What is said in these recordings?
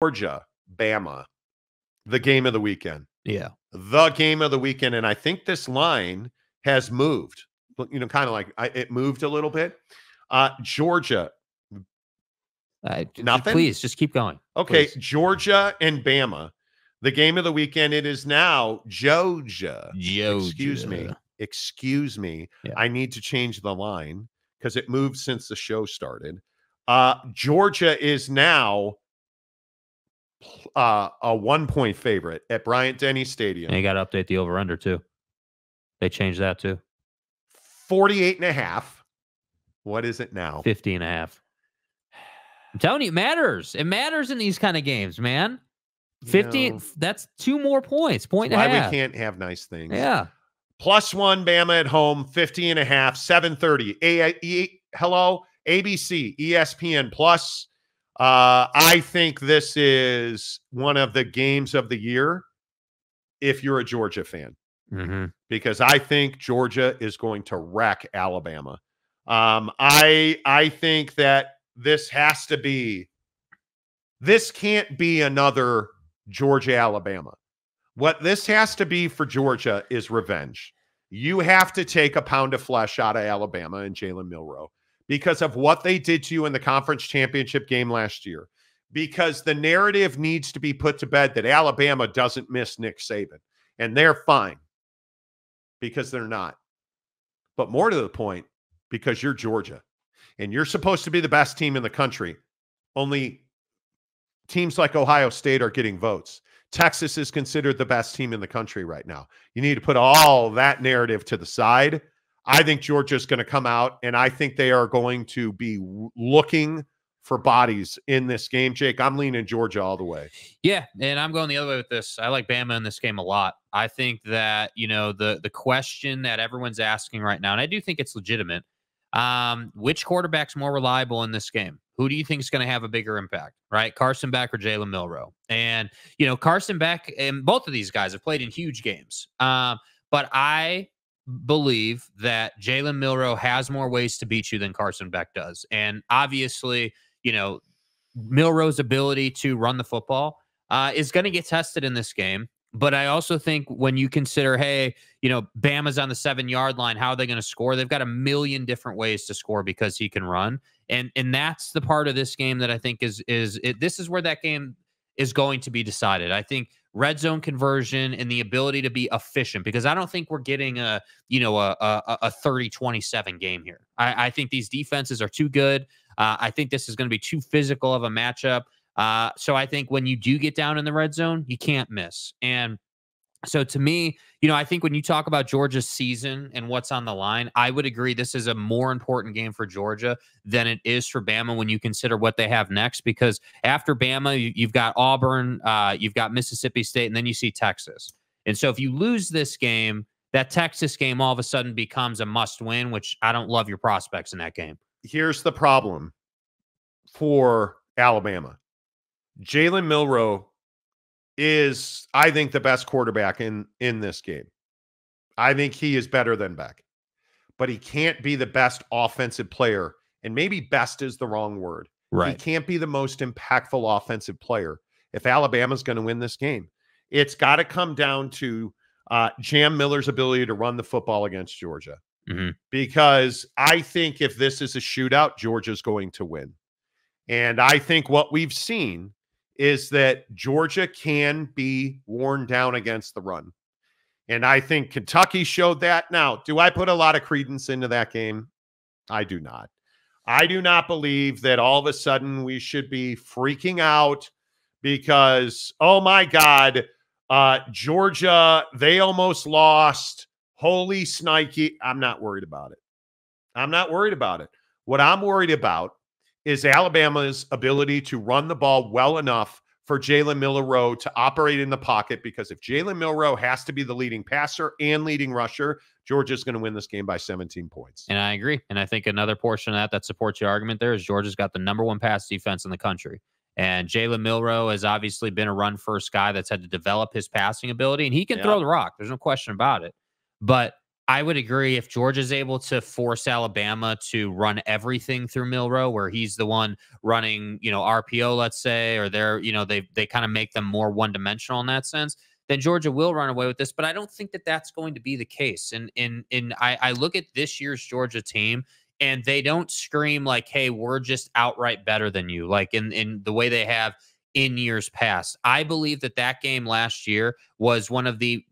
Georgia, Bama, the game of the weekend. Yeah. The game of the weekend. And I think this line has moved, kind of like it moved a little bit. Georgia. Nothing? Please, just keep going. Okay, Please. Georgia and Bama. The game of the weekend, it is now Georgia. Excuse me. Yeah. I need to change the line because it moved since the show started. Georgia is now a 1-point favorite at Bryant-Denny Stadium. And you got to update the over-under, too. They changed that, too. 48.5. What is it now? 50.5. I'm telling you, it matters. It matters in these kind of games, man. 50, that's 2 more points. Point and a half. Why we can't have nice things. Yeah. +1 Bama at home, 50.5, 7:30. Hello, ABC, ESPN Plus. I think this is one of the games of the year if you're a Georgia fan. Because I think Georgia is going to wreck Alabama. I think that this can't be another Georgia-Alabama. What this has to be for Georgia is revenge. You have to take a pound of flesh out of Alabama and Jalen Milroe because of what they did to you in the conference championship game last year. Because the narrative needs to be put to bed that Alabama doesn't miss Nick Saban. And they're fine. Because they're not. But more to the point, because you're Georgia. And you're supposed to be the best team in the country. Only teams like Ohio State are getting votes. Texas is considered the best team in the country right now. You need to put all that narrative to the side. I think Georgia's going to come out, and I think they are going to be looking for bodies in this game. Jake, I'm leaning Georgia all the way. Yeah, and I'm going the other way with this. I like Bama in this game a lot. I think that, the question that everyone's asking right now, and I do think it's legitimate, which quarterback's more reliable in this game? Who do you think is going to have a bigger impact, right? Carson Beck or Jalen Milroe? And, Carson Beck and both of these guys have played in huge games. But I believe that Jalen Milroe has more ways to beat you than Carson Beck does. And obviously, Milroe's ability to run the football is going to get tested in this game. But I also think when you consider, hey, Bama's on the 7-yard line, how are they going to score? They've got a million different ways to score because he can run. And that's the part of this game that I think this is where that game is going to be decided. I think red zone conversion and the ability to be efficient, because I don't think we're getting a 30-27 game here. I think these defenses are too good. I think this is going to be too physical of a matchup. So I think when you do get down in the red zone, you can't miss. And so to me, I think when you talk about Georgia's season and what's on the line, I would agree this is a more important game for Georgia than it is for Bama when you consider what they have next. Because after Bama, you've got Auburn, you've got Mississippi State, and then you see Texas. And so if you lose this game, that Texas game all of a sudden becomes a must-win, which I don't love your prospects in that game. Here's the problem for Alabama. Jalen Milroe is, I think, the best quarterback in this game. I think he is better than Beck. But he can't be the best offensive player. And maybe best is the wrong word. Right. He can't be the most impactful offensive player if Alabama's going to win this game. It's got to come down to Jam Miller's ability to run the football against Georgia. Because I think if this is a shootout, Georgia's going to win. And I think what we've seen is that Georgia can be worn down against the run. And I think Kentucky showed that. Now, do I put a lot of credence into that game? I do not. I do not believe that all of a sudden we should be freaking out because, oh my God, Georgia, they almost lost. Holy snikey. I'm not worried about it. I'm not worried about it. What I'm worried about is Alabama's ability to run the ball well enough for Jalen Milroe to operate in the pocket, because if Jalen Milroe has to be the leading passer and leading rusher, Georgia's going to win this game by 17 points. And I agree. And I think another portion of that supports your argument there is Georgia's got the #1 pass defense in the country. And Jalen Milroe has obviously been a run-first guy that's had to develop his passing ability, and he can throw the rock. There's no question about it. But I would agree if Georgia's able to force Alabama to run everything through Milroe, where he's the one running, RPO, let's say, or they kind of make them more one-dimensional in that sense, then Georgia will run away with this. But I don't think that that's going to be the case. And I look at this year's Georgia team, and they don't scream like, hey, we're just outright better than you, like in the way they have in years past. I believe that game last year was one of the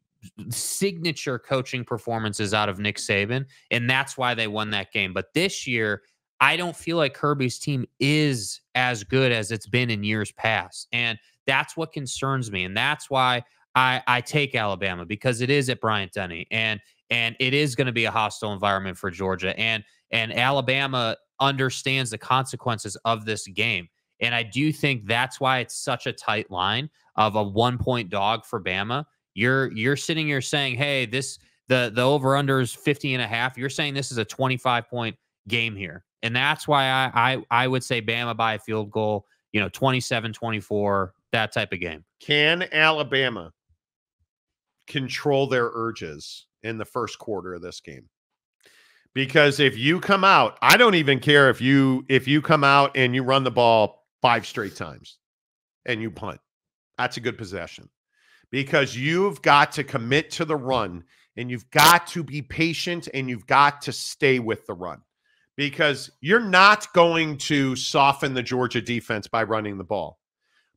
signature coaching performances out of Nick Saban, and that's why they won that game. But this year, I don't feel like Kirby's team is as good as it's been in years past, and that's what concerns me, and that's why I take Alabama, because it is at Bryant-Denny, and it is going to be a hostile environment for Georgia, and Alabama understands the consequences of this game, and I do think that's why it's such a tight line of a 1-point dog for Bama. You're sitting here saying, hey, the over-under is 50.5. You're saying this is a 25-point game here. And that's why I would say Bama by a field goal, 27-24, that type of game. Can Alabama control their urges in the first quarter of this game? Because if you come out, I don't even care if you come out and you run the ball 5 straight times and you punt. That's a good possession. Because you've got to commit to the run, and you've got to be patient, and you've got to stay with the run, because you're not going to soften the Georgia defense by running the ball,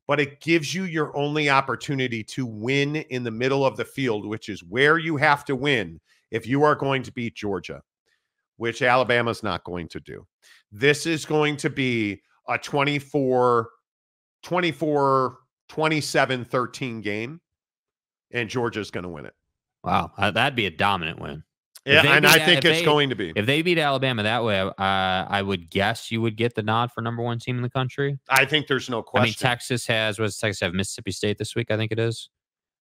but it gives you your only opportunity to win in the middle of the field, which is where you have to win if you are going to beat Georgia, which Alabama's not going to do. This is going to be a 27-13 game. And Georgia's going to win it. Wow, that'd be a dominant win. Yeah, and I think it's going to be. If they beat Alabama that way, I would guess you would get the nod for number 1 team in the country. I think there's no question. I mean, Texas have Mississippi State this week, I think it is.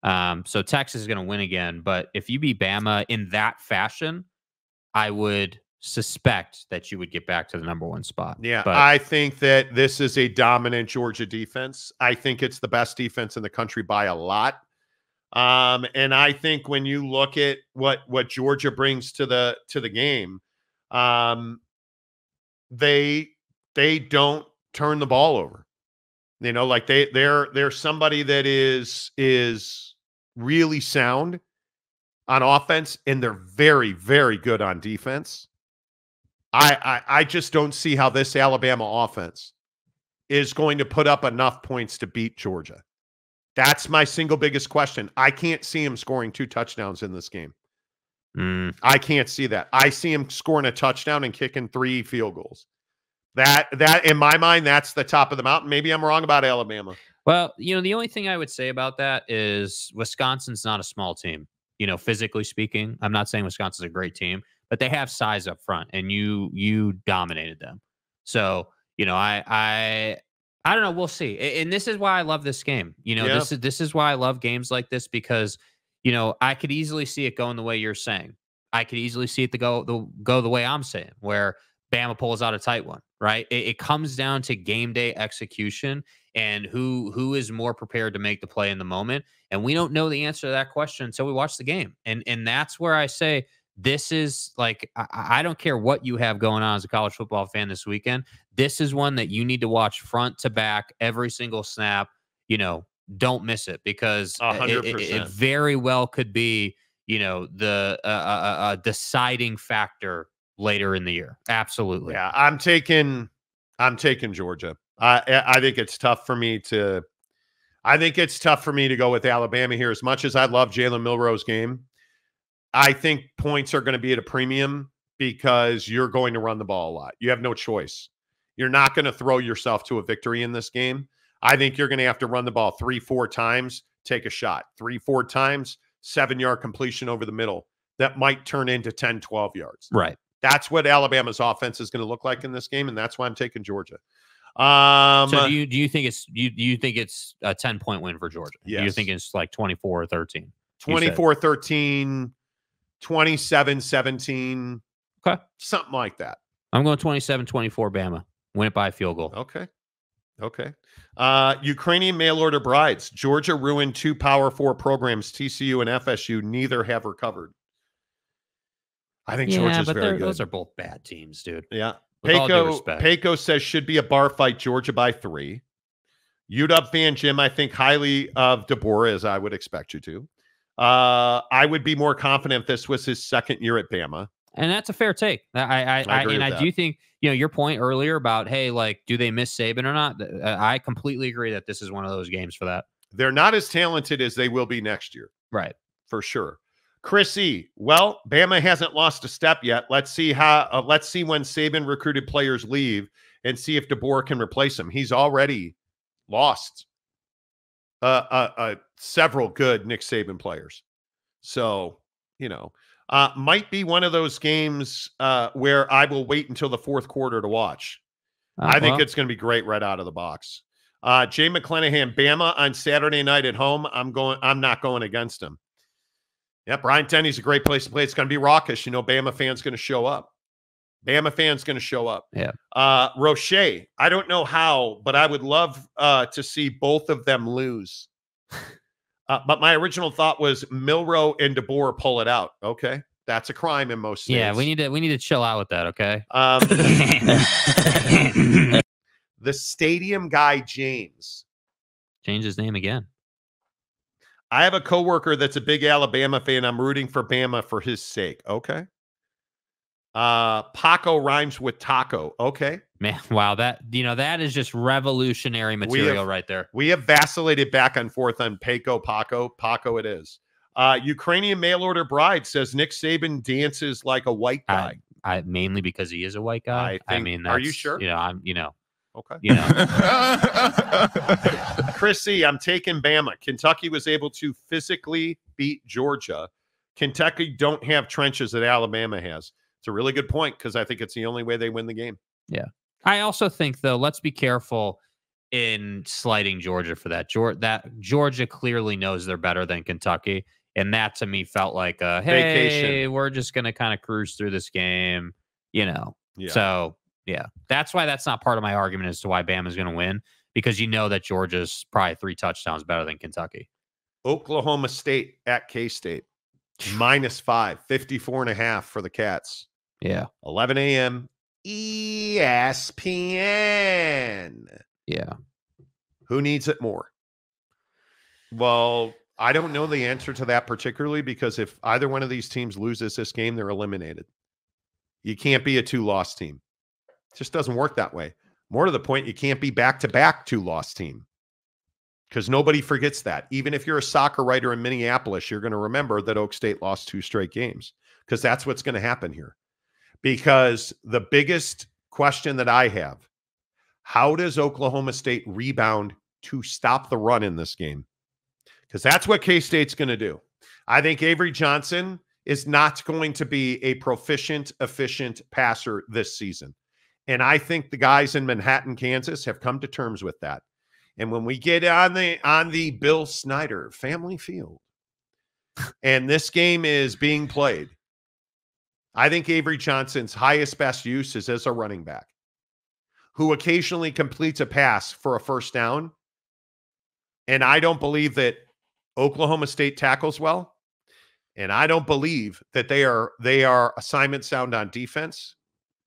So Texas is going to win again. But if you beat Bama in that fashion, I would suspect that you would get back to the number 1 spot. Yeah, but I think that this is a dominant Georgia defense. I think it's the best defense in the country by a lot. And I think when you look at what Georgia brings to the game, they don't turn the ball over. Like they're somebody that is really sound on offense, and they're very, very good on defense. I just don't see how this Alabama offense is going to put up enough points to beat Georgia. That's my single biggest question. I can't see him scoring 2 touchdowns in this game. I can't see that. I see him scoring a touchdown and kicking 3 field goals. That in my mind, that's the top of the mountain. Maybe I'm wrong about Alabama. Well, the only thing I would say about that is Wisconsin's not a small team. Physically speaking, I'm not saying Wisconsin's a great team, but they have size up front, and you dominated them. So, I don't know. We'll see. And this is why I love this game. This is why I love games like this, because, I could easily see it going the way you're saying. I could easily see it go the way I'm saying, where Bama pulls out a tight one, right? It comes down to game day execution and who is more prepared to make the play in the moment. And we don't know the answer to that question until we watch the game. And that's where I say, this is like, I don't care what you have going on as a college football fan this weekend. This is one that you need to watch front to back every single snap. Don't miss it, because 100%. It very well could be, the deciding factor later in the year. Absolutely. Yeah, I'm taking Georgia. I think it's tough for me to go with Alabama here. As much as I love Jalen Milroe's game, I think points are going to be at a premium, because you're going to run the ball a lot. You have no choice. You're not going to throw yourself to a victory in this game. I think you're going to have to run the ball 3-4 times, take a shot. 3-4 times, 7-yard completion over the middle. That might turn into 10, 12 yards. Right. That's what Alabama's offense is going to look like in this game, and that's why I'm taking Georgia. So do you think it's a 10-point win for Georgia? Yes. Do you think it's like 24-13? 24-13, 27-17. Okay. Something like that. I'm going 27-24 Bama. Win it by a field goal. Okay. Ukrainian mail order brides. Georgia ruined 2 Power 4 programs. TCU and FSU neither have recovered. I think Georgia's very good. Those are both bad teams, dude. Yeah. With all due respect. Payco says should be a bar fight, Georgia by 3. UW fan Jim, I think highly of DeBoer, as I would expect you to. I would be more confident if this was his second year at Bama. And that's a fair take. I do think, your point earlier about, hey, like, do they miss Saban or not? I completely agree that this is one of those games for that. They're not as talented as they will be next year. Right. For sure. Chris E. Well, Bama hasn't lost a step yet. Let's see let's see when Saban recruited players leave and see if DeBoer can replace him. He's already lost several good Nick Saban players. So, might be one of those games where I will wait until the fourth quarter to watch. I think it's going to be great right out of the box. Jay McClanahan, Bama on Saturday night at home. I'm not going against him. Yeah, Brian Denny's a great place to play. It's going to be raucous. Bama fans going to show up. Yeah. Roche, I don't know how, but I would love to see both of them lose. But my original thought was Milroe and DeBoer pull it out. Okay, that's a crime in most states. Yeah, we need to chill out with that. Okay. The stadium guy James. Change his name again. I have a coworker that's a big Alabama fan. I'm rooting for Bama for his sake. Okay. Paco rhymes with taco. Okay. Man, wow. That is just revolutionary material right there. We have vacillated back and forth on Paco. Paco it is. Ukrainian mail order bride says Nick Saban dances like a white guy. I mainly because he is a white guy. Are you sure? Okay. Chris C., I'm taking Bama. Kentucky was able to physically beat Georgia. Kentucky don't have trenches that Alabama has. It's a really good point because I think it's the only way they win the game. Yeah. I also think, though, let's be careful in slighting Georgia for that. Georgia clearly knows they're better than Kentucky. And that, to me, felt like a, hey, vacation. We're just going to kind of cruise through this game, Yeah. So, yeah, that's why that's not part of my argument as to why Bama's going to win, because that Georgia's probably 3 touchdowns better than Kentucky. Oklahoma State at K-State. -5, 54.5 for the Cats. Yeah. 11 a.m. ESPN. Yeah. Who needs it more? Well, I don't know the answer to that particularly, because if either one of these teams loses this game, they're eliminated. You can't be a 2-loss team. It just doesn't work that way. More to the point, you can't be back-to-back 2-loss team, because nobody forgets that. Even if you're a soccer writer in Minneapolis, you're going to remember that Oak State lost 2 straight games, because that's what's going to happen here. Because the biggest question that I have, how does Oklahoma State rebound to stop the run in this game? Because that's what K-State's going to do. I think Avery Johnson is not going to be a proficient, efficient passer this season. And I think the guys in Manhattan, Kansas have come to terms with that. And when we get on the Bill Snyder family field and this game is being played, I think Avery Johnson's highest best use is as a running back who occasionally completes a pass for a first down. And I don't believe that Oklahoma State tackles well. And I don't believe that they are assignment sound on defense.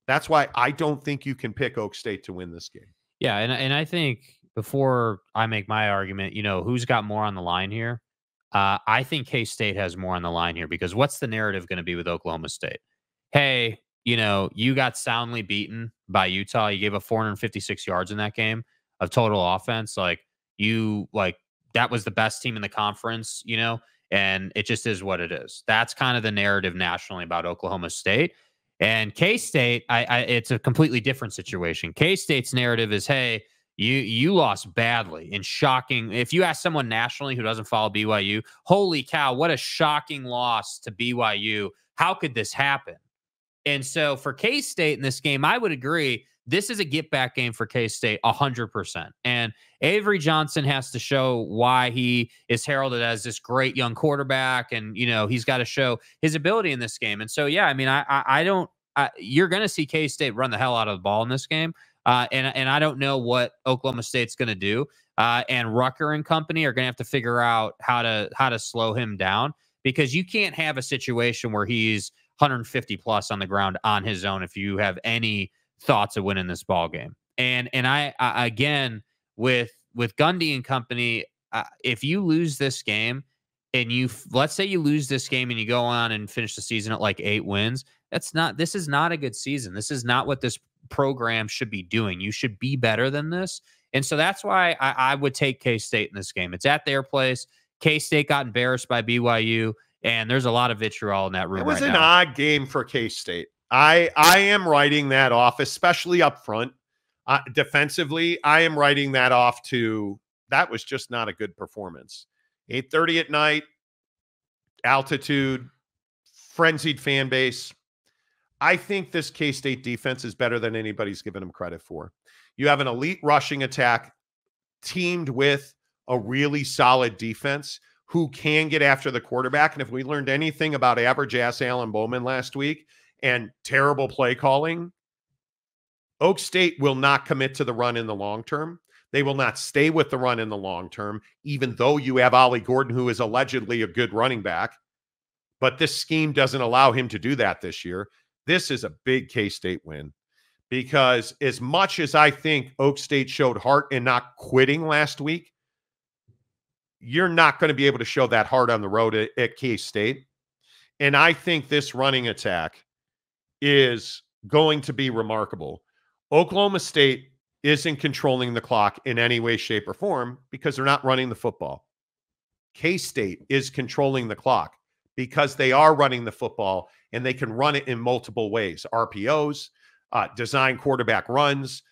That's why I don't think you can pick Oak State to win this game. Yeah, and I think before I make my argument, who's got more on the line here? I think K-State has more on the line here, because what's the narrative going to be with Oklahoma State? Hey, you got soundly beaten by Utah. You gave up 456 yards in that game of total offense. That was the best team in the conference, and it just is what it is. That's kind of the narrative nationally about Oklahoma State. And K-State, it's a completely different situation. K-State's narrative is, hey, you lost badly and shocking. If you ask someone nationally who doesn't follow BYU, holy cow, what a shocking loss to BYU. How could this happen? And so for K-State in this game, I would agree, this is a get-back game for K-State 100%. And Avery Johnson has to show why he is heralded as this great young quarterback, and, he's got to show his ability in this game. And so, yeah, I don't you're going to see K-State run the hell out of the ball in this game. And I don't know what Oklahoma State's going to do. And Rucker and company are going to have to figure out how to slow him down, because you can't have a situation where he's 150 plus on the ground on his own if you have any thoughts of winning this ball game. And I again, with Gundy and company, if you lose this game and let's say you lose this game and you go on and finish the season at like 8 wins, this is not a good season. This is not what this program should be doing. You should be better than this. And so that's why I would take K-State in this game. It's at their place. K-State got embarrassed by BYU, and there's a lot of vitriol in that room. It was right an now. odd game for K-State. I am writing that off, especially up front. Defensively, I am writing that off to that was just not a good performance. 8:30 at night, altitude, frenzied fan base. I think this K-State defense is better than anybody's given them credit for. You have an elite rushing attack teamed with a really solid defense who can get after the quarterback. And if we learned anything about average ass Alan Bowman last week and terrible play calling, Oak State will not commit to the run in the long term. They will not stay with the run in the long term, even though you have Ollie Gordon, who is allegedly a good running back. But this scheme doesn't allow him to do that this year. This is a big K-State win because as much as I think Oak State showed heart in not quitting last week, you're not going to be able to show that heart on the road at K-State. And I think this running attack is going to be remarkable. Oklahoma State isn't controlling the clock in any way, shape, or form because they're not running the football. K-State is controlling the clock because they are running the football and they can run it in multiple ways. RPOs, design quarterback runs,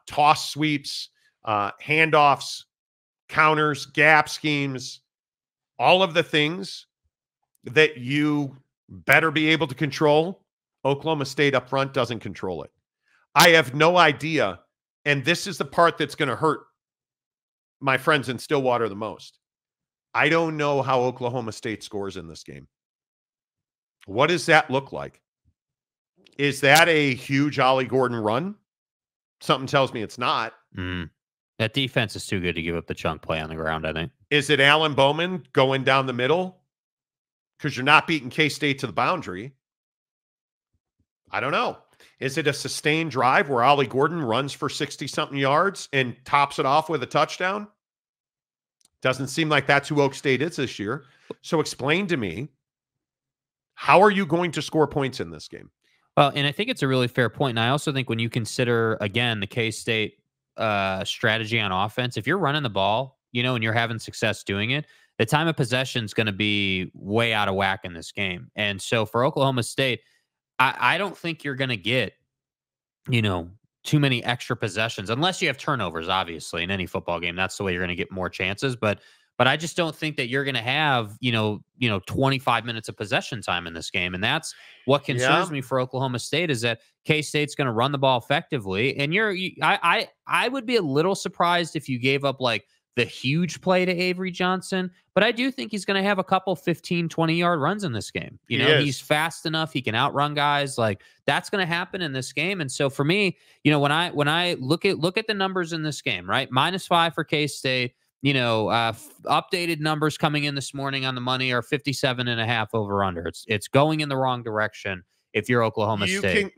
toss sweeps, handoffs, counters, gap schemes, all of the things that you better be able to control. Oklahoma State up front doesn't control it. I have no idea, and this is the part that's going to hurt my friends in Stillwater the most. I don't know how Oklahoma State scores in this game. What does that look like? Is that a huge Ollie Gordon run? Something tells me it's not. That defense is too good to give up the chunk play on the ground, I think. Is it Alan Bowman going down the middle? Because you're not beating K-State to the boundary. I don't know. Is it a sustained drive where Ollie Gordon runs for 60-something yards and tops it off with a touchdown? Doesn't seem like that's who Oak State is this year. So explain to me, how are you going to score points in this game? Well, and I think it's a really fair point. And I also think when you consider, again, the K-State strategy on offense, if you're running the ball, and you're having success doing it, the time of possession is going to be way out of whack in this game. And so for Oklahoma State, I don't think you're going to get, too many extra possessions, unless you have turnovers, obviously, in any football game. That's the way you're going to get more chances. But I just don't think that you're going to have, 25 minutes of possession time in this game. And that's what concerns me for Oklahoma State, is that K-State's going to run the ball effectively. And I would be a little surprised if you gave up like the huge play to Avery Johnson, but I do think he's going to have a couple 15, 20-yard runs in this game. He's fast enough. He can outrun guys. Like, that's going to happen in this game. And so for me, when I look at the numbers in this game, right? -5 for K-State, updated numbers coming in this morning on the money are 57.5 over under. It's going in the wrong direction if you're Oklahoma State.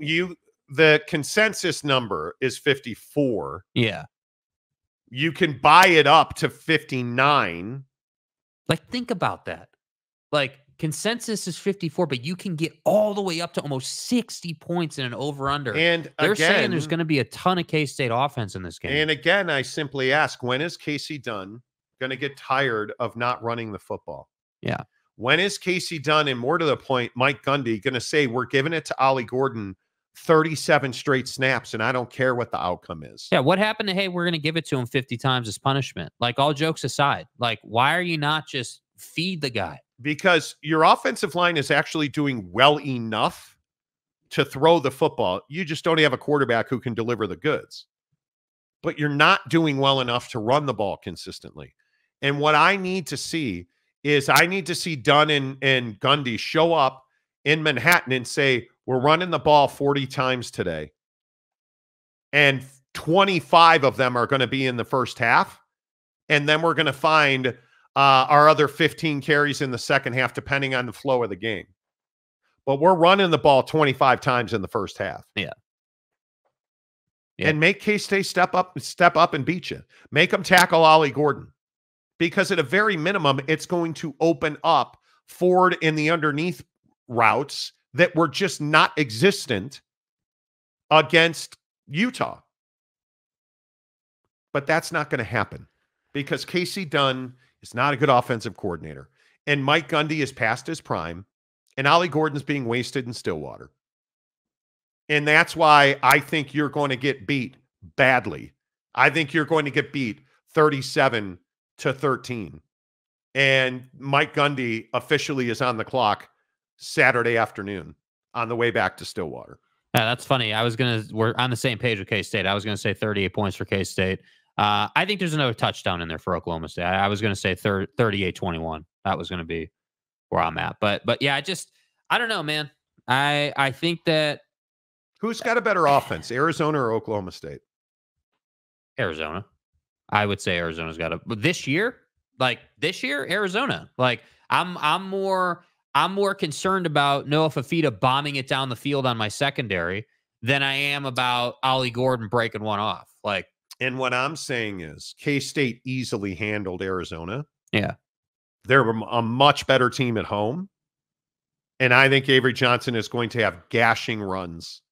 The consensus number is 54. Yeah. You can buy it up to 59. Like, think about that. Like, consensus is 54, but you can get all the way up to almost 60 points in an over-under. And they're saying there's going to be a ton of K-State offense in this game. And again, I simply ask, when is Casey Dunn going to get tired of not running the football? Yeah. When is Casey Dunn, and more to the point, Mike Gundy, going to say, we're giving it to Ollie Gordon 37 straight snaps, and I don't care what the outcome is? Yeah, what happened to, hey, we're going to give it to him 50 times as punishment? Like, all jokes aside, like, why are you not just feed the guy? Because your offensive line is actually doing well enough to throw the football. You just don't have a quarterback who can deliver the goods. But you're not doing well enough to run the ball consistently. And what I need to see is Dunn and Gundy show up in Manhattan and say, we're running the ball 40 times today, and 25 of them are going to be in the first half. And then we're going to find our other 15 carries in the second half, depending on the flow of the game. But we're running the ball 25 times in the first half. Yeah. And make K-State step up and beat you. Make them tackle Ollie Gordon. Because at a very minimum, it's going to open up forward in the underneath routes that were just not existent against Utah. But that's not going to happen because Casey Dunn is not a good offensive coordinator. And Mike Gundy is past his prime. And Ollie Gordon's being wasted in Stillwater. And that's why I think you're going to get beat badly. I think you're going to get beat 37-13. And Mike Gundy officially is on the clock Saturday afternoon on the way back to Stillwater. Yeah, that's funny. We're on the same page with K-State. I was going to say 38 points for K-State. I think there's another touchdown in there for Oklahoma State. I was going to say 38-21. That was going to be where I'm at. But yeah, I don't know, man. I think that who's got a better offense, Arizona or Oklahoma State? Arizona. I would say Arizona's got but this year, Arizona. Like I'm more concerned about Noah Fafita bombing it down the field on my secondary than I am about Ollie Gordon breaking one off. Like, and what I'm saying is K-State easily handled Arizona. Yeah. They're a much better team at home. And I think Avery Johnson is going to have gashing runs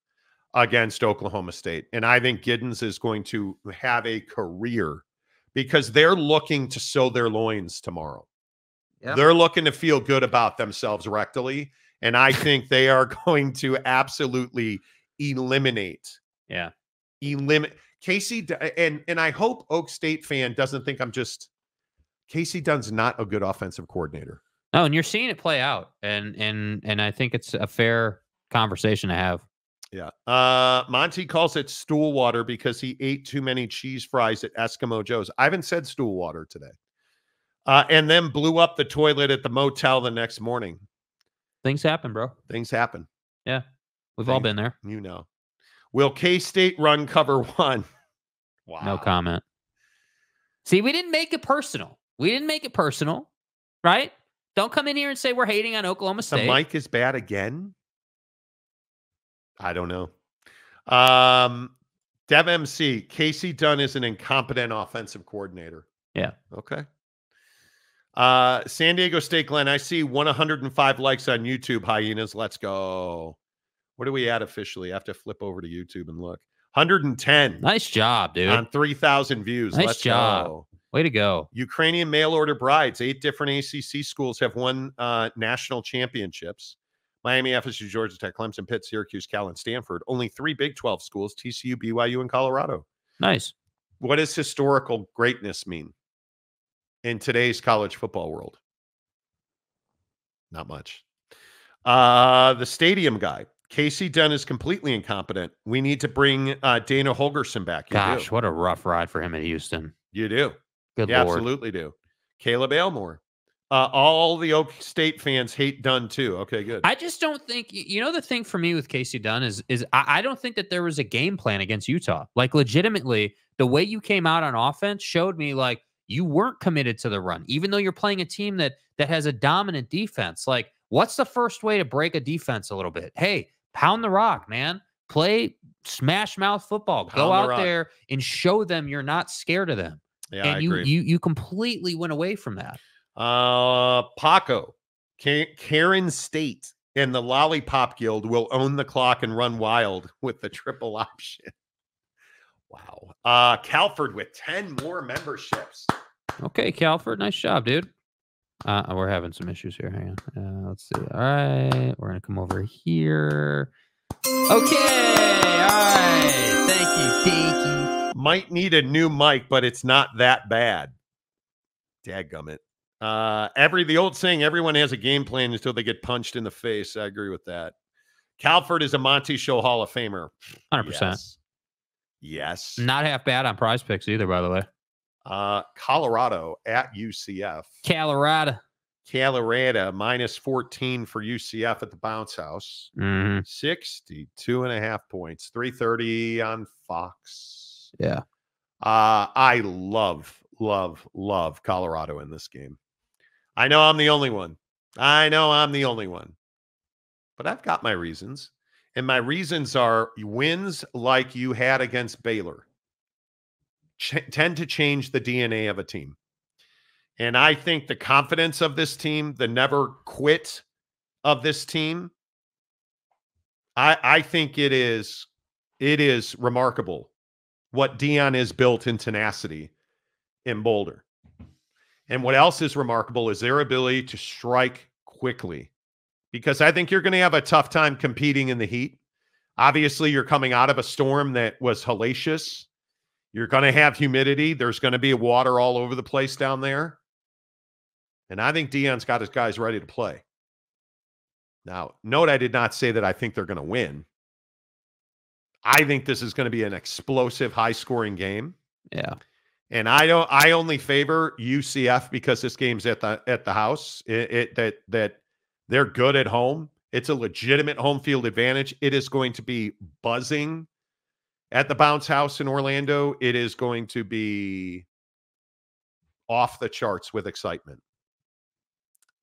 against Oklahoma State. And I think Giddens is going to have a career because they're looking to sow their loins tomorrow. Yep. They're looking to feel good about themselves rectally. And I think they are going to absolutely eliminate. Yeah. Casey. And I hope Oak State fan doesn't think I'm just Casey Dunn's not a good offensive coordinator. No, and you're seeing it play out. And I think it's a fair conversation to have. Yeah. Monty calls it stool water because he ate too many cheese fries at Eskimo Joe's. I haven't said stool water today. And then blew up the toilet at the motel the next morning. Things happen, bro. Things happen. Yeah. We've all been there. You know. Will K-State run cover one? Wow. No comment. See, we didn't make it personal. Right? Don't come in here and say we're hating on Oklahoma State. The mic is bad again? I don't know. Dev MC, Casey Dunn is an incompetent offensive coordinator. Yeah. Okay. San Diego State, Glenn, I see 105 likes on YouTube, Hyenas. Let's go. What are we at officially? I have to flip over to YouTube and look. 110. Nice job, dude. On 3,000 views. Nice Let's job. Go. Way to go. Ukrainian mail order brides. 8 different ACC schools have won national championships. Miami, FSU, Georgia Tech, Clemson, Pitt, Syracuse, Cal, and Stanford. Only 3 Big 12 schools, TCU, BYU, and Colorado. Nice. What does historical greatness mean in today's college football world? Not much. The stadium guy. Casey Dunn is completely incompetent. We need to bring Dana Holgerson back. Gosh, what a rough ride for him at Houston. You do. Good you Lord. Absolutely do. Caleb Aylmore. All the Oak State fans hate Dunn too. Okay, good. I just don't think, the thing for me with Casey Dunn is I don't think that there was a game plan against Utah. Like, legitimately, the way you came out on offense showed me like you weren't committed to the run, even though you're playing a team that has a dominant defense. Like, what's the first way to break a defense a little bit? Hey, pound the rock, man. Play smash mouth football. Go out there and show them you're not scared of them. Yeah, and I agree. you completely went away from that. Paco, Karen State and the Lollipop Guild will own the clock and run wild with the triple option. Wow. Calford with 10 more memberships. Okay, Calford. Nice job, dude. We're having some issues here. Hang on. Let's see. All right. We're going to come over here. Okay. All right. Thank you. Might need a new mic, but it's not that bad. Dadgummit. The old saying, everyone has a game plan until they get punched in the face. I agree with that. Calford is a Monty Show Hall of Famer. 100%. Yes. Not half bad on Prize Picks either, by the way. Colorado at UCF. Colorado minus 14 for UCF at the Bounce House. 62.5 points. 3:30 on Fox. Yeah. I love Colorado in this game. I know I'm the only one. but I've got my reasons. And my reasons are wins like you had against Baylor tend to change the DNA of a team. And I think the confidence of this team, the never quit of this team, I think it is remarkable what Dion is built in tenacity in Boulder. And what else is remarkable is their ability to strike quickly, because I think you're going to have a tough time competing in the heat. Obviously, you're coming out of a storm that was hellacious. You're going to have humidity. There's going to be water all over the place down there. And I think Dion's got his guys ready to play. Now, note I did not say that I think they're going to win. I think this is going to be an explosive, high-scoring game. Yeah. And I only favor UCF because this game's at the house. That they're good at home. It's a legitimate home field advantage. It is going to be buzzing at the Bounce House in Orlando. It is going to be off the charts with excitement.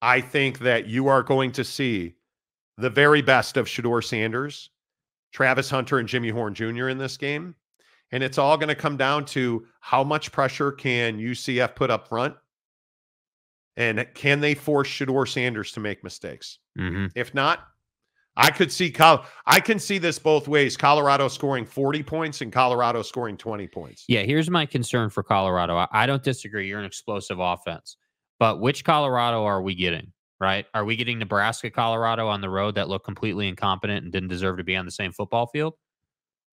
I think that you are going to see the very best of Shedeur Sanders, Travis Hunter, and Jimmy Horn Jr. in this game. And it's all going to come down to how much pressure can UCF put up front, and can they force Shedeur Sanders to make mistakes? Mm-hmm. If not, I can see this both ways. Colorado scoring 40 points and Colorado scoring 20 points. Yeah, here's my concern for Colorado. I don't disagree. You're an explosive offense. But which Colorado are we getting, right? Are we getting Nebraska Colorado on the road that looked completely incompetent and didn't deserve to be on the same football field?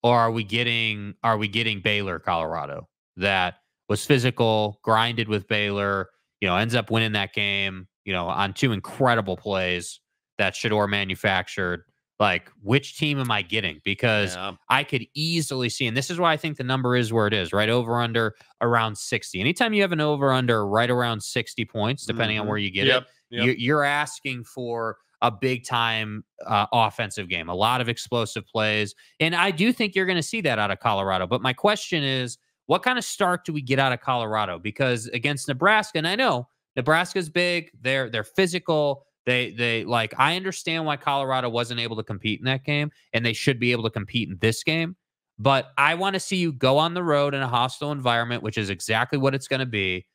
Or are we getting Baylor Colorado that was physical, grinded with Baylor, ends up winning that game, on two incredible plays that Shedeur manufactured? Like, which team am I getting? Because I could easily see, and this is why I think the number is where it is, right? Over under around 60. Anytime you have an over under right around 60 points, depending on where you get it, you're asking for a big time offensive game, a lot of explosive plays. And I do think you're going to see that out of Colorado. But my question is, what kind of start do we get out of Colorado? Because against Nebraska, and I know Nebraska's big, they're physical. They like, I understand why Colorado wasn't able to compete in that game, and they should be able to compete in this game. But I want to see you go on the road in a hostile environment, which is exactly what it's going to be.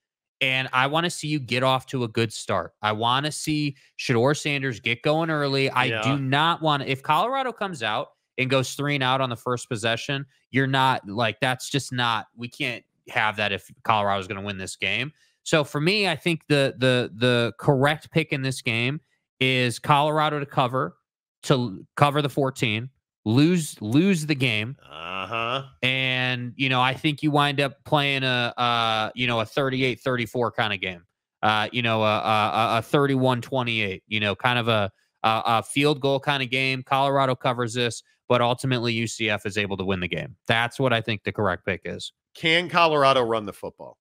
And I want to see you get off to a good start. I want to see Shedeur Sanders get going early. I do not want to, if Colorado comes out and goes 3-and-out on the first possession, you're not like, that's just not, we can't have that if Colorado is going to win this game. So for me, I think the correct pick in this game is Colorado to cover the 14, lose the game. And I think you wind up playing a 38-34 kind of game. A 31-28, kind of a field goal kind of game. Colorado covers this, but ultimately UCF is able to win the game. That's what I think the correct pick is. Can Colorado run the football?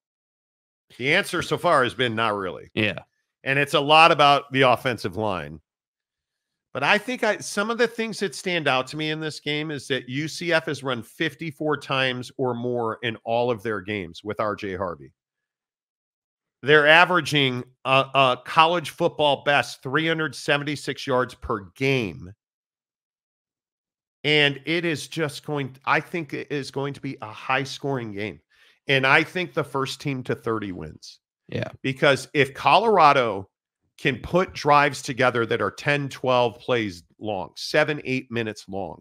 The answer so far has been not really. Yeah. And it's a lot about the offensive line. But I think some of the things that stand out to me in this game is that UCF has run 54 times or more in all of their games with R.J. Harvey. They're averaging a college football best 376 yards per game. And it is just I think it is going to be a high-scoring game. And I think the first team to 30 wins. Yeah. Because if Colorado can put drives together that are 10, 12 plays long, 7, 8 minutes long,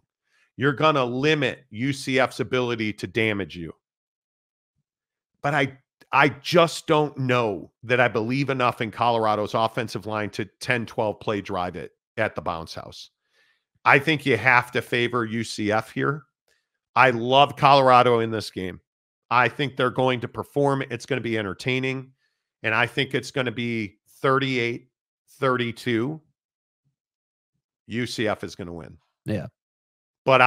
you're going to limit UCF's ability to damage you. But I just don't know that I believe enough in Colorado's offensive line to 10, 12 play drive it at the Bounce House. I think you have to favor UCF here. I love Colorado in this game. I think they're going to perform. It's going to be entertaining. And I think it's going to be 38-32. UCF is going to win. Yeah. But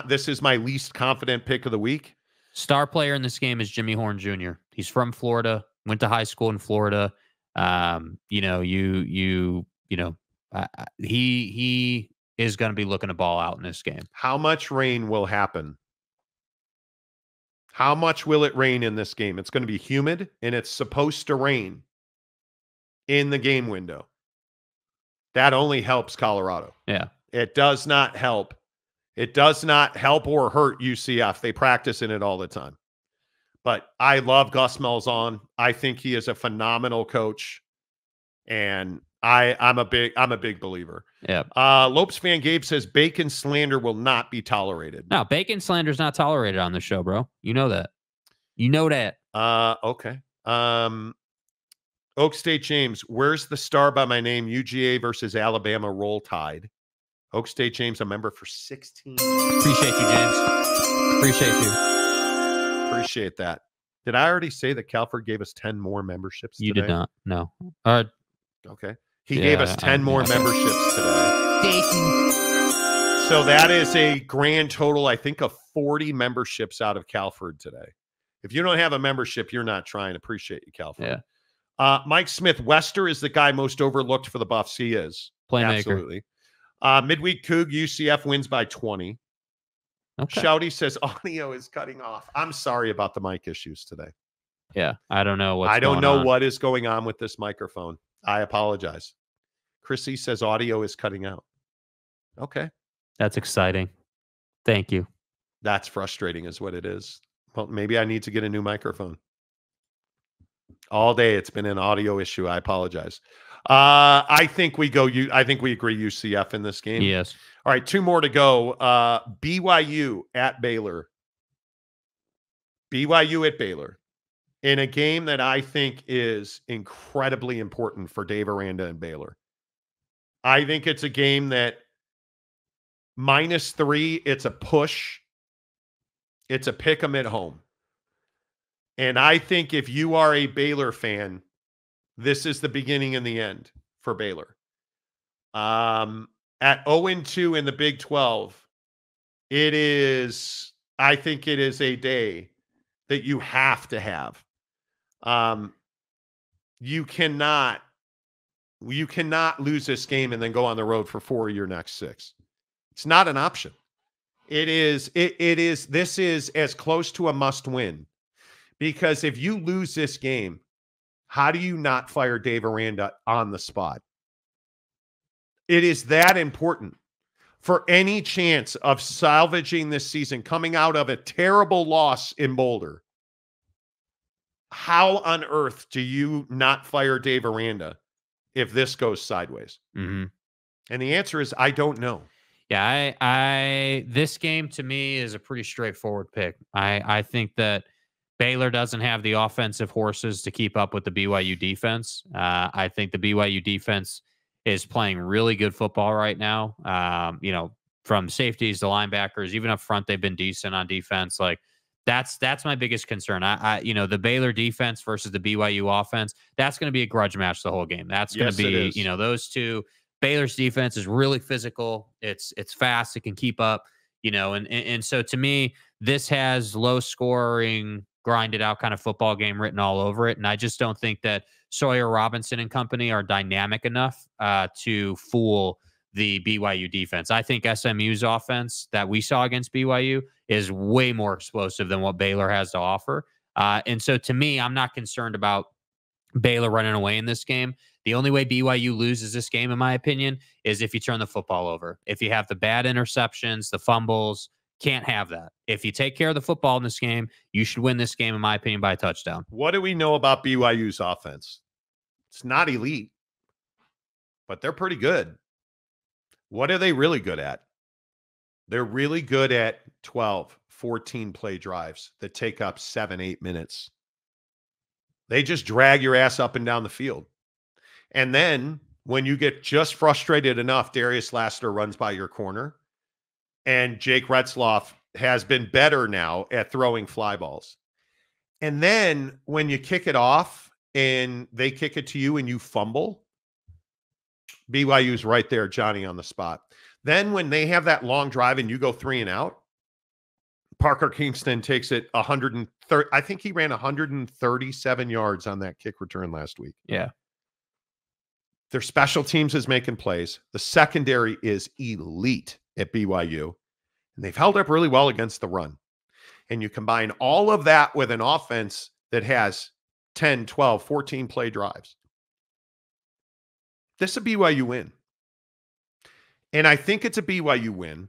this is my least confident pick of the week. Star player in this game is Jimmy Horn Jr. He's from Florida, went to high school in Florida. He is going to be looking to ball out in this game. How much rain will happen? How much will it rain in this game? It's going to be humid, and it's supposed to rain in the game window. That only helps Colorado. Yeah. It does not help. It does not help or hurt UCF. They practice in it all the time. But I love Gus Malzahn. I think he is a phenomenal coach. And I'm a big believer. Yeah. Lopes fan Gabe says bacon slander will not be tolerated. No, bacon slander is not tolerated on the show, bro. You know that. You know that. Okay. Oak State James, where's the star by my name? UGA versus Alabama Roll Tide. Oak State James, a member for 16. Appreciate you, James. Appreciate you. Appreciate that. Did I already say that Calford gave us 10 more memberships You today? did not. No. Okay. He gave us 10 more memberships today. So that is a grand total, I think, of 40 memberships out of Calford today. If you don't have a membership, you're not trying. Appreciate you, Calford. Yeah. Mike Smith, Wester is the guy most overlooked for the Buffs. He is. Playmaker. Absolutely. Midweek Coug, UCF wins by 20. Okay. Shouty says audio is cutting off. I'm sorry about the mic issues today. Yeah. I don't know I don't know what is going on with this microphone. I apologize. Chrissy says audio is cutting out. Okay. That's exciting. Thank you. That's frustrating is what it is. Well, maybe I need to get a new microphone. All day it's been an audio issue. I apologize. I think we agree UCF in this game. Yes. All right, 2 more to go. BYU at Baylor. BYU at Baylor. In a game that I think is incredibly important for Dave Aranda and Baylor. I think it's a game that -3, it's a push. It's a pick 'em at home. And I think if you are a Baylor fan, this is the beginning and the end for Baylor. At 0-2 in the Big-12, I think it is a day that you have to have. You cannot lose this game and then go on the road for 4 of your next 6. It's not an option. This is as close to a must win. Because if you lose this game, how do you not fire Dave Aranda on the spot? It is that important for any chance of salvaging this season, coming out of a terrible loss in Boulder. How on earth do you not fire Dave Aranda if this goes sideways? Mm-hmm. And the answer is, I don't know. Yeah, this game to me is a pretty straightforward pick. I think that Baylor doesn't have the offensive horses to keep up with the BYU defense. I think the BYU defense is playing really good football right now. From safeties to linebackers, even up front, they've been decent on defense. Like that's my biggest concern. The Baylor defense versus the BYU offense, that's going to be a grudge match the whole game. That's going to be, those two. Baylor's defense is really physical. It's fast. It can keep up, and so to me, this has low scoring, grinded out kind of football game written all over it. And I just don't think that Sawyer Robinson and company are dynamic enough to fool the BYU defense. I think SMU's offense that we saw against BYU is way more explosive than what Baylor has to offer. And so to me, I'm not concerned about Baylor running away in this game. The only way BYU loses this game, in my opinion, is if you turn the football over. If you have the bad interceptions, the fumbles, can't have that. If you take care of the football in this game, you should win this game, in my opinion, by a touchdown. What do we know about BYU's offense? It's not elite, but they're pretty good. What are they really good at? They're really good at 12, 14 play drives that take up 7-8 minutes. They just drag your ass up and down the field. And then when you get just frustrated enough, Darius Lassiter runs by your corner. And Jake Retzloff has been better now at throwing fly balls. And then when you kick it off and they kick it to you and you fumble, BYU's right there, Johnny on the spot. Then when they have that long drive and you go 3 and out, Parker Kingston takes it 130. I think he ran 137 yards on that kick return last week. Yeah. Their special teams is making plays. The secondary is elite at BYU. And they've held up really well against the run. And you combine all of that with an offense that has 10, 12, 14 play drives. This is a BYU win. And I think it's a BYU win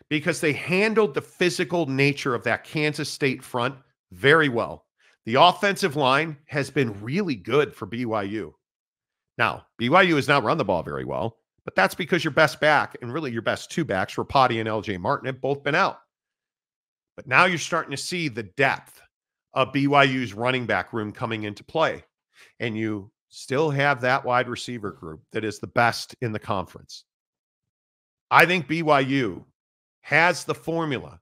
because they handled the physical nature of that Kansas State front very well. The offensive line has been really good for BYU. Now, BYU has not run the ball very well, but that's because your best back and really your best two backs, Rapati and LJ Martin, have both been out. But now you're starting to see the depth of BYU's running back room coming into play. And you still have that wide receiver group that is the best in the conference. I think BYU has the formula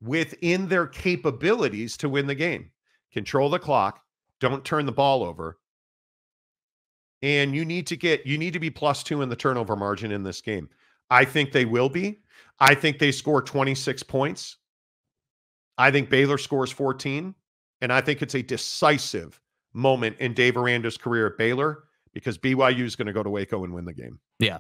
within their capabilities to win the game. Control the clock, don't turn the ball over. And you need to be +2 in the turnover margin in this game. I think they will be. I think they score 26 points. I think Baylor scores 14. And I think it's a decisive moment in Dave Aranda's career at Baylor because BYU is going to go to Waco and win the game. Yeah,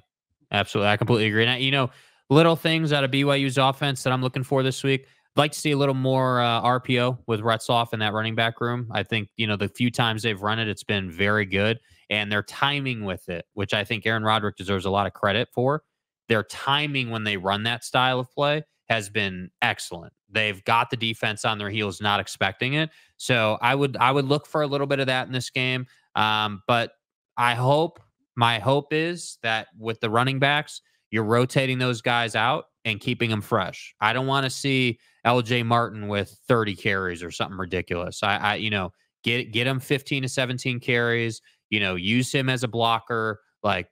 absolutely. I completely agree. And, little things out of BYU's offense that I'm looking for this week. I'd like to see a little more RPO with Retzloff in that running back room. I think, the few times they've run it, it's been very good. And their timing with it, which I think Aaron Roderick deserves a lot of credit for. Their timing when they run that style of play has been excellent. They've got the defense on their heels, not expecting it. So I would look for a little bit of that in this game. But my hope is that with the running backs, you're rotating those guys out and keeping them fresh. I don't want to see LJ Martin with 30 carries or something ridiculous. Get him 15 to 17 carries, use him as a blocker,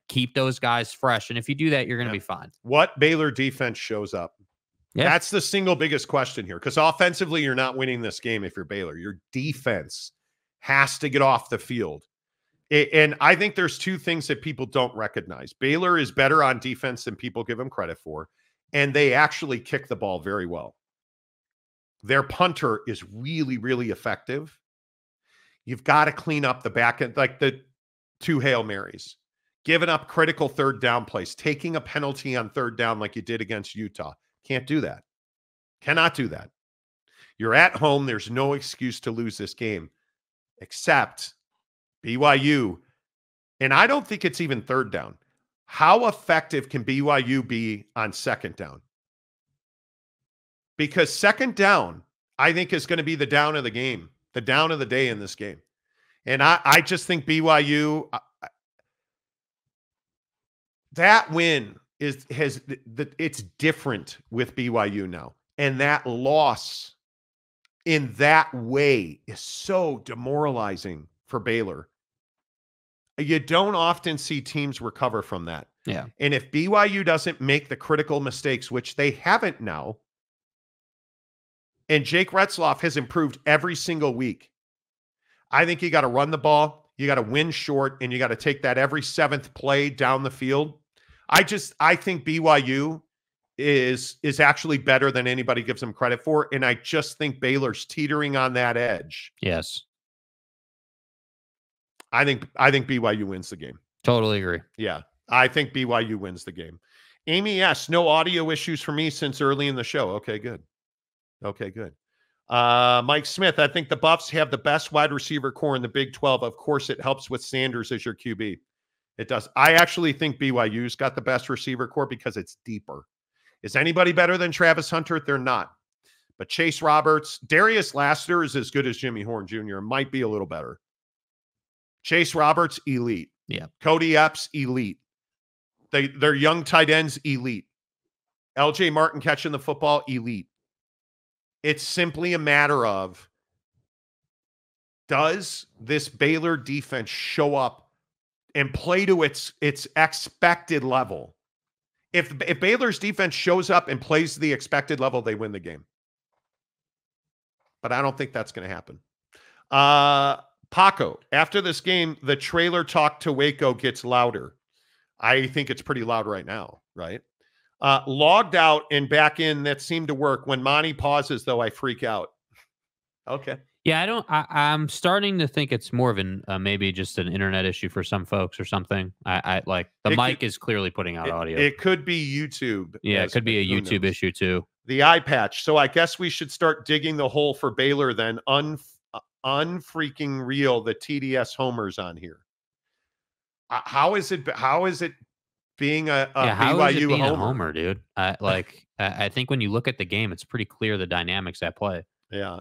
keep those guys fresh. And if you do that, you're going to be fine. What Baylor defense shows up? Yeah. That's the single biggest question here because offensively, you're not winning this game if you're Baylor. Your defense has to get off the field. And I think there's two things that people don't recognize. Baylor is better on defense than people give them credit for, and they actually kick the ball very well. Their punter is really, really effective. You've got to clean up the back end, like the 2 Hail Marys, giving up critical third down plays, taking a penalty on third down like you did against Utah. Can't do that. Cannot do that. You're at home. There's no excuse to lose this game, except BYU, and I don't think it's even third down. How effective can BYU be on second down? Because second down, I think, is going to be the down of the game, the down of the day in this game. And I just think BYU, that win it's different with BYU now. And that loss in that way is so demoralizing for Baylor. You don't often see teams recover from that. Yeah. And if BYU doesn't make the critical mistakes, which they haven't now, and Jake Retzloff has improved every single week, I think you got to run the ball, you got to win short, and you got to take that every 7th play down the field. I think BYU is actually better than anybody gives them credit for, and I just think Baylor's teetering on that edge. Yes. I think BYU wins the game. Totally agree. Yeah, I think BYU wins the game. Amy S., no audio issues for me since early in the show. Okay, good. Mike Smith, I think the Buffs have the best wide receiver core in the Big 12. Of course, it helps with Sanders as your QB. It does. I actually think BYU's got the best receiver core because it's deeper. Is anybody better than Travis Hunter? They're not. But Chase Roberts, Darius Laster is as good as Jimmy Horn Jr. Might be a little better. Chase Roberts, elite. Yeah. Cody Epps, elite. They're young tight ends, elite. LJ Martin catching the football, elite. It's simply a matter of, does this Baylor defense show up and play to its expected level? If Baylor's defense shows up and plays to the expected level, they win the game. But I don't think that's going to happen. Paco, after this game, the trailer talk to Waco gets louder. I think it's pretty loud right now, right? Logged out and back in, that seemed to work. When Monty pauses, though, I freak out. Okay. Yeah, I'm starting to think it's more of an maybe just an internet issue for some folks or something. I like the mic is clearly putting out audio. It could be YouTube. Yeah, it could be a YouTube issue too. The eye patch. So I guess we should start digging the hole for Baylor then. Unfreaking real. The TDS homers on here. How is it being a how is it BYU being a homer. homer, dude? I think when you look at the game, it's pretty clear the dynamics at play. Yeah.